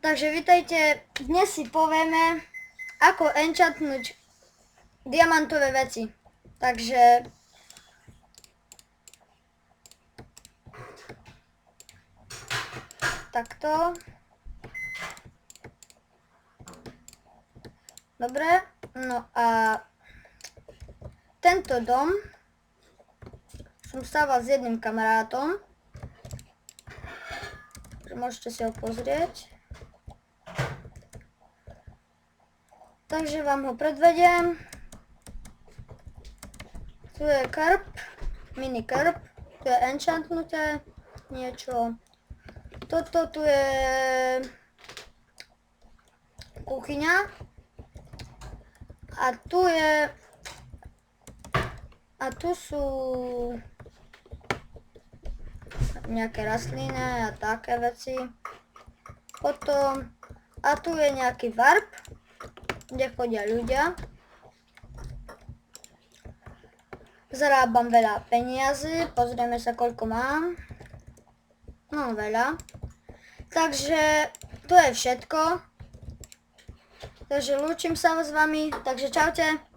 Takže vitajte, dnes si povieme, ako enchantnúť diamantové veci. Takže takto. Dobre, no a tento dom som stával s jedným kamarátom. Môžete si ho pozrieť. Takže vám ho predvediem. Tu je krb, mini krb, tu je enchantnuté niečo. Toto tu je kuchyňa. A tu sú nejaké rastliny a také veci. Potom, a tu je nejaký warp, kde chodia ľudia. Zarábam veľa peniazy, pozrieme sa koľko mám. No veľa. Takže to je všetko. Takže lúčim sa s vami, takže čaute.